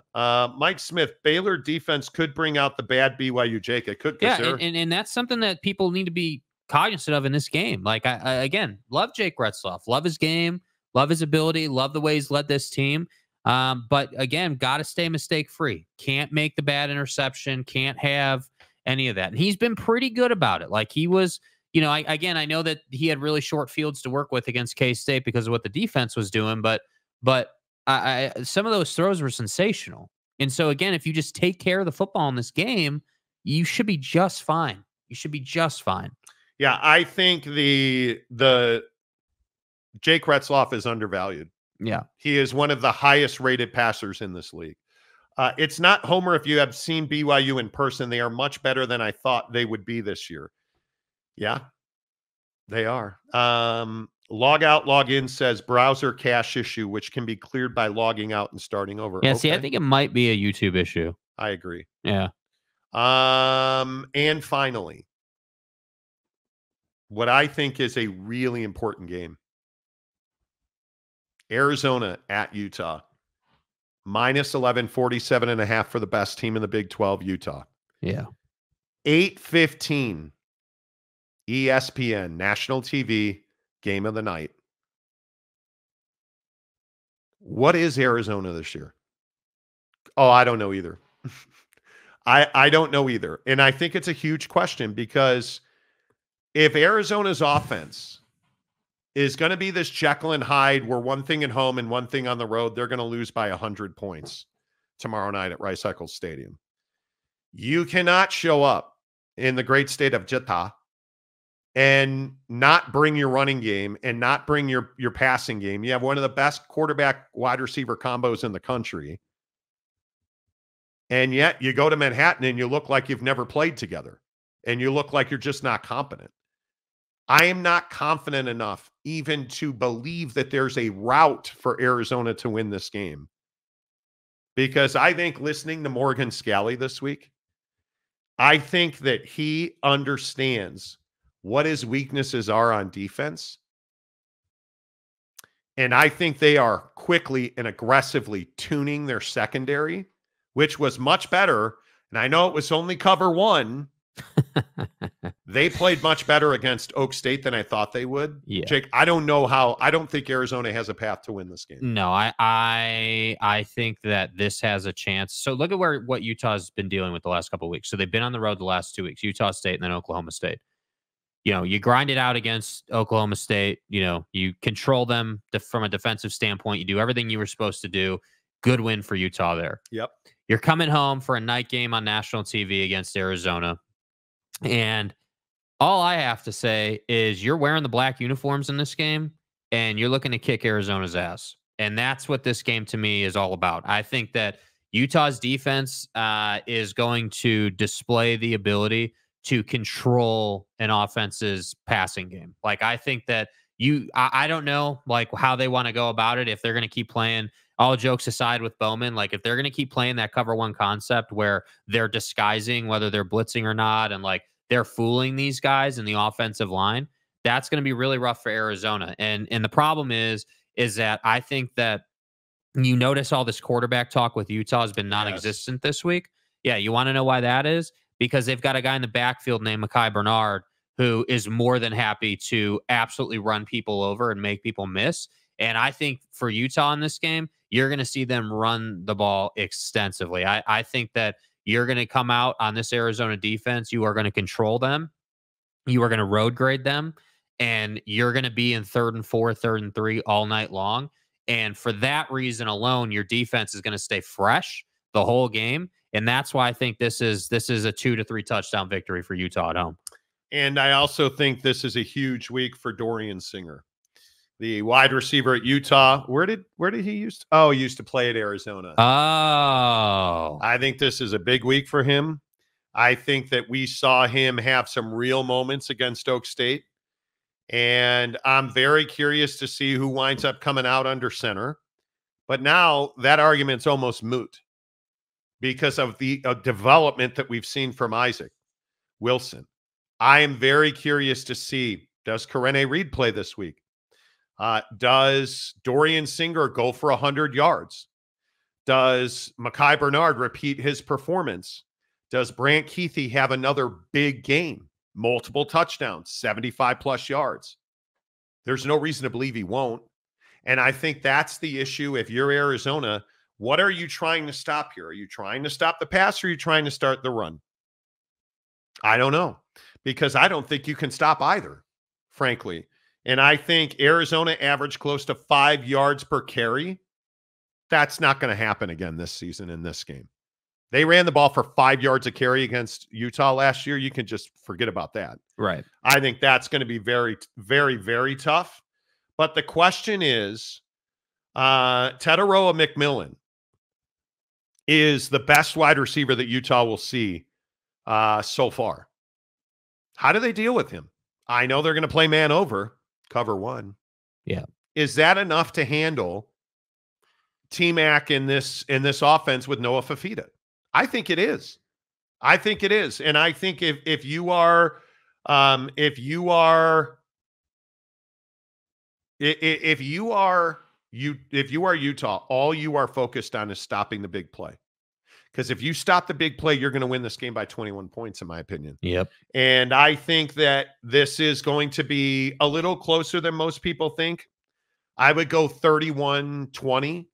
Mike Smith, Baylor defense could bring out the bad BYU Jake. It could. Yeah, and that's something that people need to be cognizant of in this game. Like, I again, love Jake Retzloff, love his game, love his ability, love the way he's led this team. But again, got to stay mistake free. Can't make the bad interception. Can't have any of that. And he's been pretty good about it. Like, he was, I know that he had really short fields to work with against K-State because of what the defense was doing, but some of those throws were sensational. And so again, if you just take care of the football in this game, you should be just fine. You should be just fine. Yeah, I think the Jake Retzloff is undervalued. Yeah. He is one of the highest rated passers in this league. It's not homer if you have seen BYU in person. They are much better than I thought they would be this year. Yeah, they are. Log out, log in says browser cache issue, which can be cleared by logging out and starting over. Yeah, see, I think it might be a YouTube issue. I agree. Yeah. And finally, what I think is a really important game. Arizona at Utah. -11, 47.5 for the best team in the Big 12, Utah. Yeah. 8:15 ESPN, national TV, game of the night. What is Arizona this year? Oh, I don't know either. I don't know either. And I think it's a huge question because if Arizona's offense is going to be this Jekyll and Hyde, where one thing at home and one thing on the road, they're going to lose by 100 points tomorrow night at Rice Eccles Stadium. You cannot show up in the great state of Utah and not bring your running game and not bring your passing game. You have one of the best quarterback wide receiver combos in the country. And yet you go to Manhattan and you look like you've never played together and you look like you're just not competent. I am not confident enough even to believe that there's a route for Arizona to win this game. Because I think listening to Morgan Scalley this week, I think that he understands what his weaknesses are on defense. And I think they are quickly and aggressively tuning their secondary, which was much better. And I know it was only cover one. They played much better against Oak State than I thought they would. Yeah. Jake, I don't know how. I don't think Arizona has a path to win this game. No, I think that this has a chance. So look at what Utah's been dealing with the last couple of weeks. So they've been on the road the last 2 weeks, Utah State and then Oklahoma State. You grind it out against Oklahoma State. You control them from a defensive standpoint. You do everything you were supposed to do. Good win for Utah there. Yep. You're coming home for a night game on national TV against Arizona. And all I have to say is you're wearing the black uniforms in this game and you're looking to kick Arizona's ass. And that's what this game to me is all about. I think that Utah's defense is going to display the ability to control an offense's passing game. Like, I think that I don't know like how they want to go about it. If they're going to keep playing, all jokes aside with Bowman, like if they're going to keep playing that cover one concept where they're disguising whether they're blitzing or not, and like they're fooling these guys in the offensive line, that's going to be really rough for Arizona. And the problem is that I think that you notice all this quarterback talk with Utah has been non-existent this week. Yeah, you want to know why that is? Because they've got a guy in the backfield named Mekhi Bernard who is more than happy to absolutely run people over and make people miss. And I think for Utah in this game, you're going to see them run the ball extensively. I think that you're going to come out on this Arizona defense. You are going to control them. You are going to road grade them. And you're going to be in 3rd and 4, 3rd and 3 all night long. And for that reason alone, your defense is going to stay fresh the whole game. And that's why I think this is a 2 to 3 touchdown victory for Utah at home. And I also think this is a huge week for Dorian Singer, the wide receiver at Utah. Where did he used to? Oh, he used to play at Arizona. Oh. I think this is a big week for him. I think that we saw him have some real moments against Oak State. And I'm very curious to see who winds up coming out under center. But now that argument's almost moot because of the development that we've seen from Isaac Wilson. I am very curious to see Does Karene Reed play this week? Does Dorian Singer go for 100 yards? Does Mekhi Bernard repeat his performance? Does Brant Keithy have another big game? Multiple touchdowns, 75-plus yards. There's no reason to believe he won't. And I think that's the issue. If you're Arizona, what are you trying to stop here? Are you trying to stop the pass, or are you trying to start the run? I don't know, because I don't think you can stop either, frankly. And I think Arizona averaged close to 5 yards per carry. That's not going to happen again this season in this game. They ran the ball for 5 yards a carry against Utah last year. You can just forget about that. Right. I think that's going to be very, very, very tough. But the question is, Tetaroa McMillan is the best wide receiver that Utah will see so far. How do they deal with him? I know they're going to play man over, cover one. Yeah. Is that enough to handle T-Mac in this offense with Noah Fafita? I think it is. I think it is. And I think if you are Utah, all you are focused on is stopping the big play. Because if you stop the big play, you're going to win this game by 21 points, in my opinion. Yep. And I think that this is going to be a little closer than most people think. I would go 31-20.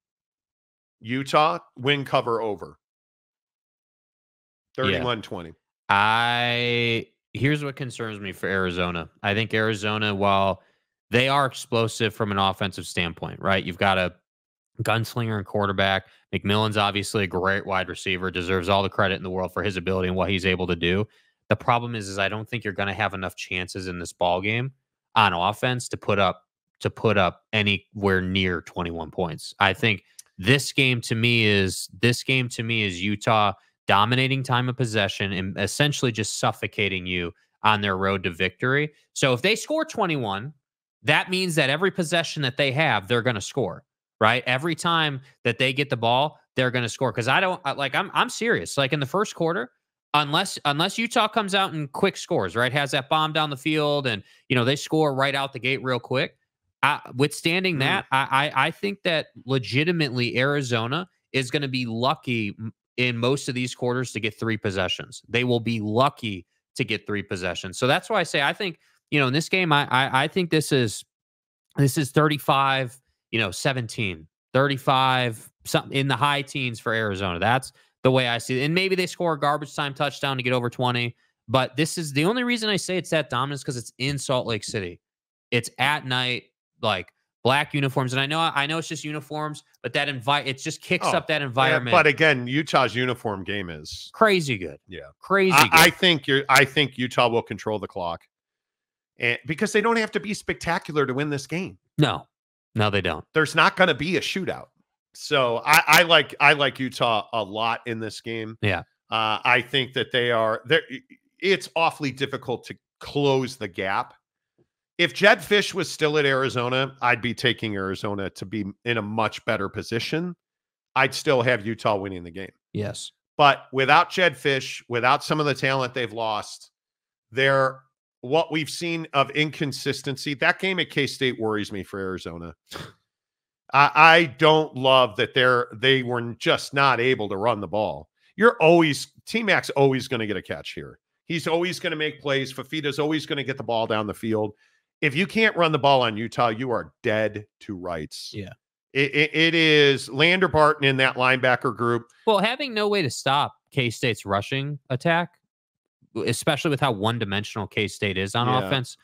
Utah, win, cover, over. 31-20. Here's what concerns me for Arizona. I think Arizona, while they are explosive from an offensive standpoint, right? You've got a gunslinger and quarterback. McMillan's obviously a great wide receiver, deserves all the credit in the world for his ability and what he's able to do. The problem is I don't think you're going to have enough chances in this ball game on offense to put up anywhere near 21 points. I think this game to me is Utah dominating time of possession and essentially just suffocating you on their road to victory. So if they score 21, that means that every possession that they have, they're going to score, right? Every time that they get the ball, they're going to score. Because I'm serious. Like in the first quarter, unless Utah comes out and quick scores, right, has that bomb down the field, and they score right out the gate real quick. Withstanding that, I think that legitimately Arizona is going to be lucky in most of these quarters to get 3 possessions. They will be lucky to get 3 possessions. So that's why I say I think in this game I think this is 35, 17, 35, something in the high teens for Arizona. That's the way I see it. And maybe they score a garbage time touchdown to get over 20. But this is the only reason I say it's that dominant, because it's in Salt Lake City. It's at night, like black uniforms. And I know it's just uniforms, but it just kicks up that environment. But again, Utah's uniform game is crazy good. Yeah. Crazy good. I think Utah will control the clock. And because they don't have to be spectacular to win this game. No, they don't. There's not going to be a shootout. So I like Utah a lot in this game. Yeah. I think that it's awfully difficult to close the gap. If Jed Fish was still at Arizona, I'd be taking Arizona to be in a much better position. I'd still have Utah winning the game. Yes. But without Jed Fish, without some of the talent they've lost, what we've seen of inconsistency, that game at K-State worries me for Arizona. I don't love that they were just not able to run the ball. T-Mac's always going to get a catch here. He's always going to make plays. Fafita's always going to get the ball down the field. If you can't run the ball on Utah, you are dead to rights. Yeah. It is Lander Barton in that linebacker group. Well, having no way to stop K-State's rushing attack, especially with how one-dimensional K-State is on offense,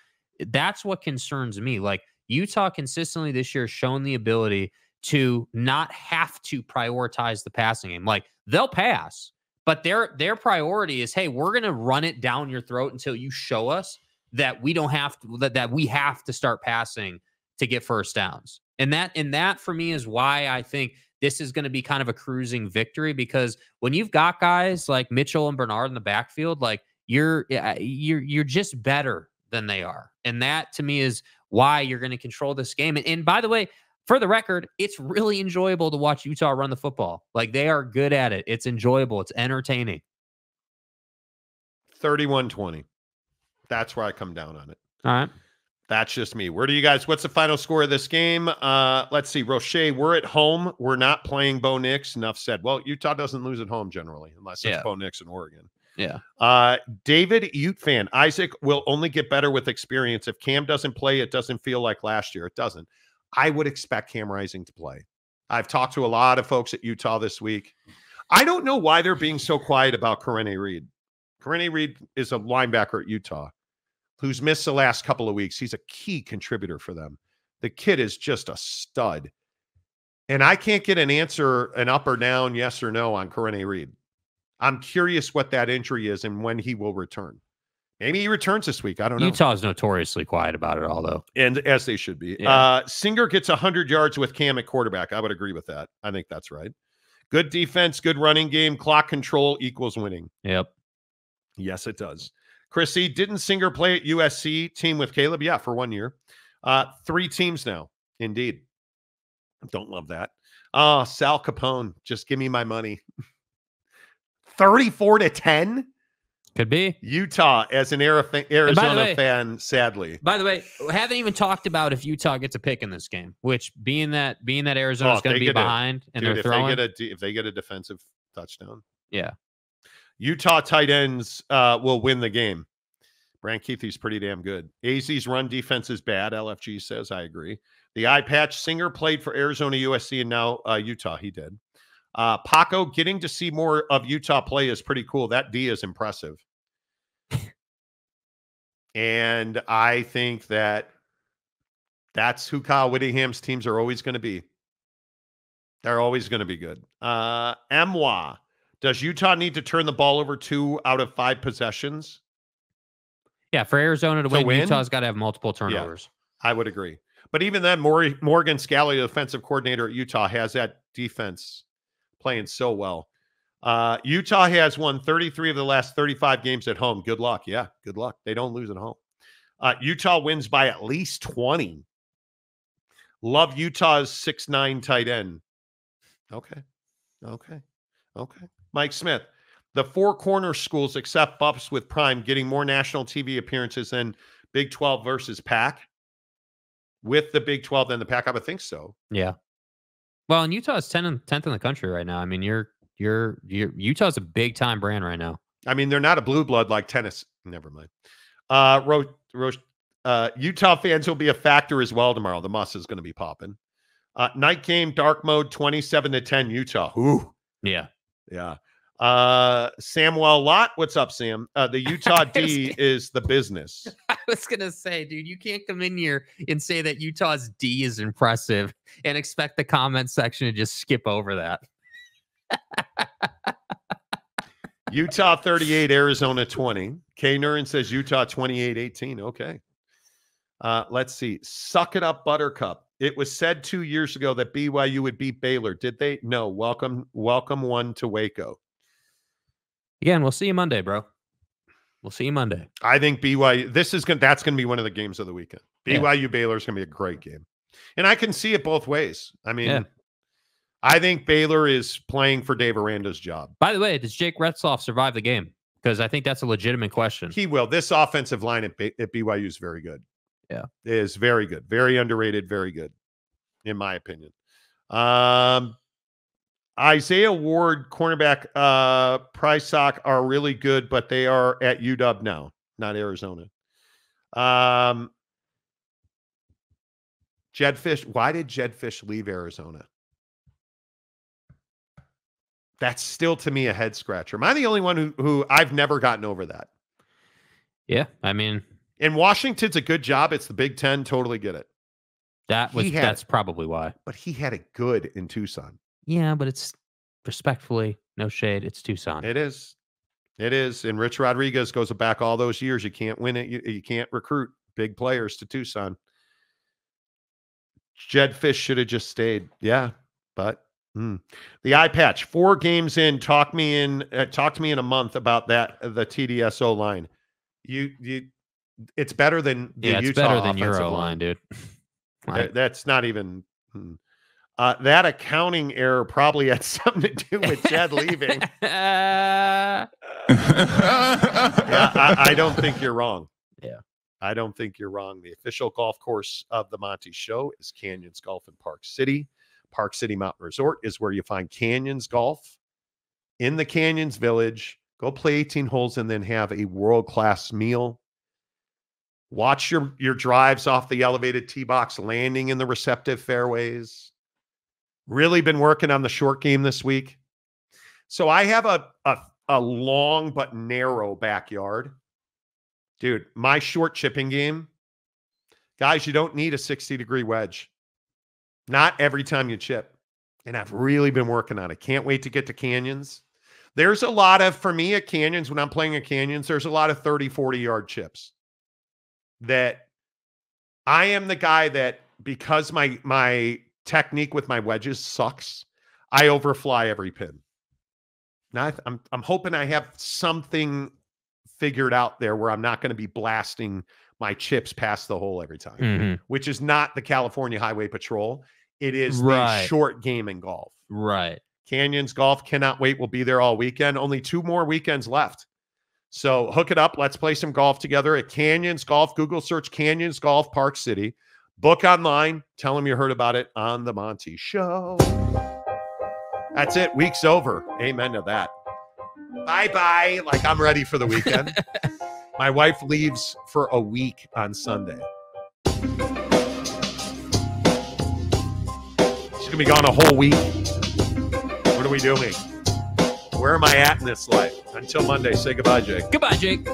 that's what concerns me. Like, Utah consistently this year has shown the ability to not have to prioritize the passing game. Like, they'll pass, but their priority is, hey, we're going to run it down your throat until you show us that we don't have to, that we have to start passing to get first downs. And that for me is why I think this is going to be kind of a cruising victory, because when you've got guys like Mitchell and Bernard in the backfield, like you're just better than they are. And that to me is why you're going to control this game. And by the way, for the record, it's really enjoyable to watch Utah run the football. Like, they are good at it. It's enjoyable. It's entertaining. 31-20. That's where I come down on it. All right. That's just me. Where do you guys, what's the final score of this game? Let's see. Roche, we're at home. We're not playing Bo Nix. Enough said. Well, Utah doesn't lose at home generally, unless it's Bo Nix in Oregon. Yeah. David, Ute fan. Isaac will only get better with experience. If Cam doesn't play, it doesn't feel like last year. It doesn't. I would expect Cam Rising to play. I've talked to a lot of folks at Utah this week. I don't know why they're being so quiet about Correne Reed. Correne Reed is a linebacker at Utah who's missed the last couple of weeks. He's a key contributor for them. The kid is just a stud. And I can't get an answer, an up or down, yes or no on Correne Reed. I'm curious what that injury is and when he will return. Maybe he returns this week. I don't know. Utah's notoriously quiet about it all, though. And as they should be. Singer gets 100 yards with Cam at quarterback. I would agree with that. I think that's right. Good defense, good running game, clock control equals winning. Yep. Yes, it does. Chrissy, didn't Singer play at USC team with Caleb? Yeah, for 1 year. 3 teams now. Indeed. Don't love that. Sal Capone, just give me my money. 34-10? Could be. Utah as an Arizona fan, sadly. By the way, we haven't even talked about if Utah gets a pick in this game, which being that Arizona's going to be behind and they're throwing. If they get a defensive touchdown. Yeah. Utah tight ends will win the game. Brant Keithy's pretty damn good. AZ's run defense is bad, LFG says. I agree. The eye patch Singer played for Arizona, USC, and now Utah. He did. Paco, getting to see more of Utah play is pretty cool. That D is impressive. And I think that's who Kyle Whittingham's teams are always going to be. They're always going to be good. Emwa, does Utah need to turn the ball over 2 out of 5 possessions? Yeah, for Arizona to win, Utah's got to have multiple turnovers. Yeah, I would agree. But even then, Morgan Scalley, the defensive coordinator at Utah, has that defense playing so well. Utah has won 33 of the last 35 games at home. Good luck. Yeah, good luck. They don't lose at home. Utah wins by at least 20. Love Utah's 6'9" tight end. Okay. Mike Smith. The 4 corner schools accept Buffs with Prime getting more national TV appearances than Big 12 versus Pac. With the Big 12 than the Pac, I would think so. Yeah. Well, and Utah is 10th in the country right now. I mean, Utah's a big time brand right now. I mean, they're not a blue blood like tennis. Never mind. Utah fans will be a factor as well tomorrow. The muss is going to be popping. Night game, dark mode, 27-10 Utah. Ooh. Yeah. Samuel Lott, what's up, Sam? The Utah D is the business. I was gonna say, dude, you can't come in here and say that Utah's D is impressive and expect the comment section to just skip over that. Utah 38, Arizona 20. K Nurin says Utah 28-18. Okay. Let's see. Suck it up, Buttercup. It was said 2 years ago that BYU would beat Baylor. Did they? No. Welcome one to Waco. Again, we'll see you Monday, bro. We'll see you Monday. I think BYU, that's going to be one of the games of the weekend. BYU Baylor is going to be a great game. And I can see it both ways. I mean, I think Baylor is playing for Dave Aranda's job. By the way, does Jake Retzloff survive the game? Because I think that's a legitimate question. He will. This offensive line at BYU is very good. Yeah. It is very good. Very underrated. Very good, in my opinion. Isaiah Ward, cornerback, Price Sock are really good, but they are at UW now, not Arizona. Jed Fish. Why did Jed Fish leave Arizona? That's still, to me, a head scratcher. Am I the only one who I've never gotten over that? Yeah, I mean. And Washington's a good job. It's the Big Ten. Totally get it. That's probably why. But he had it good in Tucson. Yeah, but it's respectfully, no shade. It's Tucson. It is. And Rich Rodriguez goes back all those years. You can't win it. You can't recruit big players to Tucson. Jed Fish should have just stayed. Yeah, but the eye patch. 4 games in. Talk to me in a month about that. The TDSO line. It's better than the Utah. It's better than your O-line, dude. That's not even. That accounting error probably had something to do with Jed leaving. I don't think you're wrong. Yeah. I don't think you're wrong. The official golf course of the Monty Show is Canyons Golf in Park City. Park City Mountain Resort is where you find Canyons Golf in the Canyons Village. Go play 18 holes and then have a world-class meal. Watch your drives off the elevated tee box, landing in the receptive fairways. Really been working on the short game this week. So I have a long but narrow backyard. Dude, my short chipping game, guys, you don't need a 60-degree wedge. Not every time you chip. And I've really been working on it. Can't wait to get to Canyons. There's a lot of, for me at Canyons, when I'm playing at Canyons, there's a lot of 30, 40-yard chips that I am the guy that, because my technique with my wedges sucks, I overfly every pin. Now I'm hoping I have something figured out there where I'm not going to be blasting my chips past the hole every time, which is not the California Highway Patrol. It is the short game in golf. Right. Canyons Golf, cannot wait. We'll be there all weekend. Only 2 more weekends left. So hook it up. Let's play some golf together at Canyons Golf. Google search Canyons Golf Park City. Book online. Tell them you heard about it on the Monty Show. That's it. Week's over. Amen to that. Bye-bye. Like, I'm ready for the weekend. My wife leaves for a week on Sunday. She's going to be gone a whole week. What are we doing? Where am I at in this life? Until Monday, say goodbye, Jake. Goodbye, Jake.